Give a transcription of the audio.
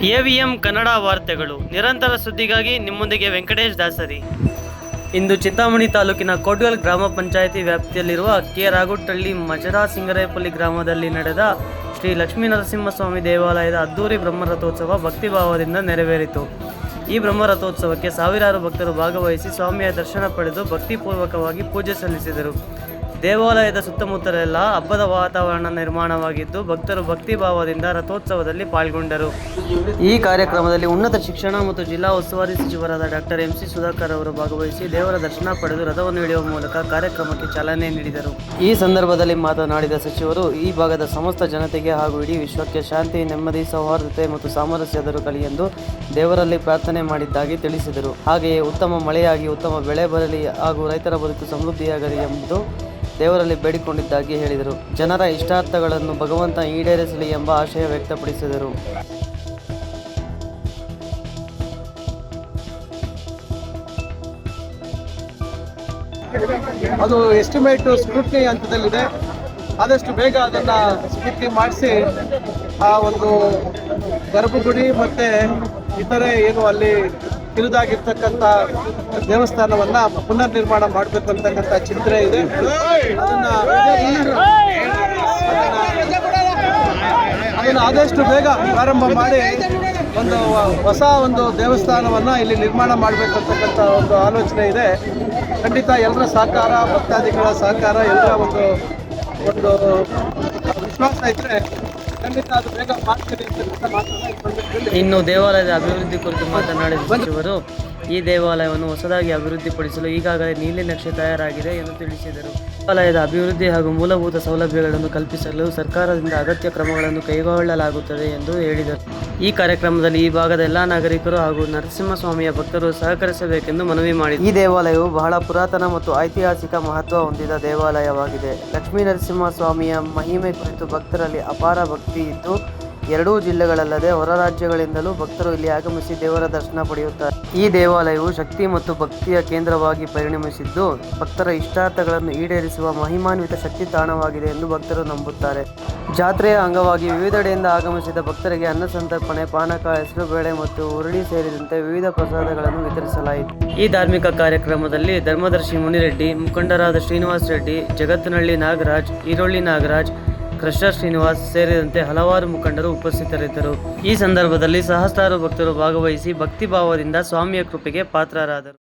EVM Kannada ವಾರ್ತೆಗಳು ನಿರಂತರ ಸುದ್ದಿಗಾಗಿ ನಿಮ್ಮೊಂದಿಗೆ ವೆಂಕಟೇಶ್ ದಾಸರಿ. ಇಂದು ಚಿಂತಾಮಣಿ ತಾಲೂಕಿನ ಕೋಟ್ಗಲ್ ಗ್ರಾಮ ಪಂಚಾಯಿತಿ ವ್ಯಾಪ್ತಿಯಲ್ಲಿರುವ ಕೆ. ರಾಗುಟ್ಟಳ್ಳಿ ಮಜರಾ ಸಿಂಗರೇಪಲ್ಲಿ ಗ್ರಾಮದಲ್ಲಿ ನಡೆದ ಶ್ರೀ ಲಕ್ಷ್ಮೀನರಸಿಂಹಸ್ವಾಮಿ ದೇವಾಲಯದ ಅದ್ದೂರಿ ಬ್ರಹ್ಮರಥೋತ್ಸವ ಭಕ್ತಿಭಾವದಿಂದ ನೆರವೇರಿತು. ಈ ಬ್ರಹ್ಮರಥೋತ್ಸವಕ್ಕೆ ಸಾವಿರಾರು ಭಕ್ತರು ಭಾಗವಹಿಸಿ ಸ್ವಾಮಿಯ ದರ್ಶನ ಪಡೆದು ಭಕ್ತಿಪೂರ್ವಕವಾಗಿ ಪೂಜೆ ಸಲ್ಲಿಸಿದರು. ದೇವಾಲಯದ ಸುತ್ತಮುತ್ತಲೆಲ್ಲ ಹಬ್ಬದ ವಾತಾವರಣ ನಿರ್ಮಾಣವಾಗಿದ್ದು ಭಕ್ತರು ಭಕ್ತಿಭಾವದಿಂದ ರಥೋತ್ಸವದಲ್ಲಿ ಪಾಲ್ಗೊಂಡರು. ಈ ಕಾರ್ಯಕ್ರಮದಲ್ಲಿ ಉನ್ನತ ಶಿಕ್ಷಣ ಮತ್ತು ಜಿಲ್ಲಾ ಉಸ್ತುವಾರಿ ಸಚಿವರಾದ ಡಾಕ್ಟರ್ ಎಂ. ಸಿ. ಸುಧಾಕರ್ ಅವರು ಭಾಗವಹಿಸಿ ದೇವರ ದರ್ಶನ ಪಡೆದು ರಥವನ್ನು ಹಿಡಿಯುವ ಮೂಲಕ ಕಾರ್ಯಕ್ರಮಕ್ಕೆ ಚಾಲನೆ ನೀಡಿದರು. ಈ ಸಂದರ್ಭದಲ್ಲಿ ಮಾತನಾಡಿದ ಸಚಿವರು, ಈ ಭಾಗದ ಸಮಸ್ತ ಜನತೆಗೆ ಹಾಗೂ ಇಡೀ ವಿಶ್ವಕ್ಕೆ ಶಾಂತಿ, ನೆಮ್ಮದಿ, ಸೌಹಾರ್ದತೆ ಮತ್ತು ಸಾಮರಸ್ಯ ದೊರಕಲಿ ಎಂದು ದೇವರಲ್ಲಿ ಪ್ರಾರ್ಥನೆ ಮಾಡಿದ್ದಾಗಿ ತಿಳಿಸಿದರು. ಹಾಗೆಯೇ ಉತ್ತಮ ಮಳೆಯಾಗಿ ಉತ್ತಮ ಬೆಳೆ ಬರಲಿ ಹಾಗೂ ರೈತರ ಬದುಕು ಸಮೃದ್ಧಿಯಾಗಲಿ ಎಂದು ದೇವರಲ್ಲಿ ಬೇಡಿಕೊಂಡಿದ್ದಾಗಿ ಹೇಳಿದರು. ಜನರ ಇಷ್ಟಾರ್ಥಗಳನ್ನು ಭಗವಂತ ಈಡೇರಿಸಲಿ ಎಂಬ ಆಶಯ ವ್ಯಕ್ತಪಡಿಸಿದರು. ಅದು ಎಸ್ಟಿಮೇಟ್ ಸ್ಕ್ರೂಟ್ನಿ ಹಂತದಲ್ಲಿದೆ. ಆದಷ್ಟು ಬೇಗ ಅದನ್ನು ಸ್ಕ್ರೂಟ್ನಿ ಮಾಡಿಸಿ ಆ ಒಂದು ಗರ್ಭಗುಡಿ ಮತ್ತು ಇತರೆ ಏನು ಅಲ್ಲಿ ಕಿರಿದಾಗಿರ್ತಕ್ಕಂಥ ದೇವಸ್ಥಾನವನ್ನು ಪುನರ್ ನಿರ್ಮಾಣ ಮಾಡಬೇಕು ಅಂತಕ್ಕಂಥ ಚಿಂತನೆ ಇದೆ. ಅದನ್ನು ಆದಷ್ಟು ಬೇಗ ಪ್ರಾರಂಭ ಮಾಡಿ ಹೊಸ ಒಂದು ದೇವಸ್ಥಾನವನ್ನು ಇಲ್ಲಿ ನಿರ್ಮಾಣ ಮಾಡಬೇಕು ಅಂತಕ್ಕಂಥ ಒಂದು ಆಲೋಚನೆ ಇದೆ. ಖಂಡಿತ ಎಲ್ಲರ ಸಹಕಾರ, ಭಕ್ತಾದಿಗಳ ಸಹಕಾರ, ಎಲ್ಲರ ಒಂದು ವಿಶ್ವಾಸ ಇದ್ದರೆ ಖಂಡಿತ ಅದು ಬೇಗ ಮಾಡ್ತೀವಿ ಅಂತಕ್ಕಂಥ ಮಾತನ್ನು. ಇನ್ನು ದೇವಾಲಯದ ಅಭಿವೃದ್ಧಿ ಕುರಿತು ಮಾತನಾಡಿದ ಸಚಿವರು, ಈ ದೇವಾಲಯವನ್ನು ಹೊಸದಾಗಿ ಅಭಿವೃದ್ಧಿಪಡಿಸಲು ಈಗಾಗಲೇ ನೀಲಿ ನಕ್ಷೆ ತಯಾರಾಗಿದೆ ಎಂದು ತಿಳಿಸಿದರು. ದೇವಾಲಯದ ಅಭಿವೃದ್ಧಿ ಹಾಗೂ ಮೂಲಭೂತ ಸೌಲಭ್ಯಗಳನ್ನು ಕಲ್ಪಿಸಲು ಸರ್ಕಾರದಿಂದ ಅಗತ್ಯ ಕ್ರಮಗಳನ್ನು ಕೈಗೊಳ್ಳಲಾಗುತ್ತದೆ ಎಂದು ಹೇಳಿದರು. ಈ ಕಾರ್ಯಕ್ರಮದಲ್ಲಿ ಈ ಭಾಗದ ಎಲ್ಲ ನಾಗರಿಕರು ಹಾಗೂ ನರಸಿಂಹಸ್ವಾಮಿಯ ಭಕ್ತರು ಸಹಕರಿಸಬೇಕೆಂದು ಮನವಿ ಮಾಡಿದರು. ಈ ದೇವಾಲಯವು ಬಹಳ ಪುರಾತನ ಮತ್ತು ಐತಿಹಾಸಿಕ ಮಹತ್ವ ಹೊಂದಿದ ದೇವಾಲಯವಾಗಿದೆ. ಲಕ್ಷ್ಮೀ ನರಸಿಂಹಸ್ವಾಮಿಯ ಮಹಿಮೆ ಕುರಿತು ಭಕ್ತರಲ್ಲಿ ಅಪಾರ ಭಕ್ತಿ ಇದ್ದು ಎರಡೂ ಜಿಲ್ಲೆಗಳಲ್ಲದೆ ಹೊರ ರಾಜ್ಯಗಳಿಂದಲೂ ಭಕ್ತರು ಇಲ್ಲಿ ಆಗಮಿಸಿ ದೇವರ ದರ್ಶನ ಪಡೆಯುತ್ತಾರೆ. ಈ ದೇವಾಲಯವು ಶಕ್ತಿ ಮತ್ತು ಭಕ್ತಿಯ ಕೇಂದ್ರವಾಗಿ ಪರಿಣಮಿಸಿದ್ದು ಭಕ್ತರ ಇಷ್ಟಾರ್ಥಗಳನ್ನು ಈಡೇರಿಸುವ ಮಹಿಮಾನ್ವಿತ ಶಕ್ತಿ ತಾಣವಾಗಿದೆ ಎಂದು ಭಕ್ತರು ನಂಬುತ್ತಾರೆ. ಜಾತ್ರೆಯ ಅಂಗವಾಗಿ ವಿವಿಧೆಡೆಯಿಂದ ಆಗಮಿಸಿದ ಭಕ್ತರಿಗೆ ಅನ್ನ ಸಂತರ್ಪಣೆ, ಪಾನಕ, ಹೆಸರುಬೇಳೆ ಮತ್ತು ಹುರುಳಿ ಸೇರಿದಂತೆ ವಿವಿಧ ಪ್ರಸಾದಗಳನ್ನು ವಿತರಿಸಲಾಯಿತು. ಈ ಧಾರ್ಮಿಕ ಕಾರ್ಯಕ್ರಮದಲ್ಲಿ ಧರ್ಮದರ್ಶಿ ಮುನಿರೆಡ್ಡಿ, ಮುಖಂಡರಾದ ಶ್ರೀನಿವಾಸ್ ರೆಡ್ಡಿ, ಜಗತ್ತನಹಳ್ಳಿ ನಾಗರಾಜ್, ಈರೊಳ್ಳಿ ನಾಗರಾಜ್, ಕೃಷ್ಣ ಶ್ರೀನಿವಾಸ್ ಸೇರಿದಂತೆ ಹಲವಾರು ಮುಖಂಡರು ಉಪಸ್ಥಿತರಿದ್ದರು. ಈ ಸಂದರ್ಭದಲ್ಲಿ ಸಹಸ್ರಾರು ಭಕ್ತರು ಭಾಗವಹಿಸಿ ಭಕ್ತಿಭಾವದಿಂದ ಸ್ವಾಮಿಯ ಕೃಪೆಗೆ ಪಾತ್ರರಾದರು.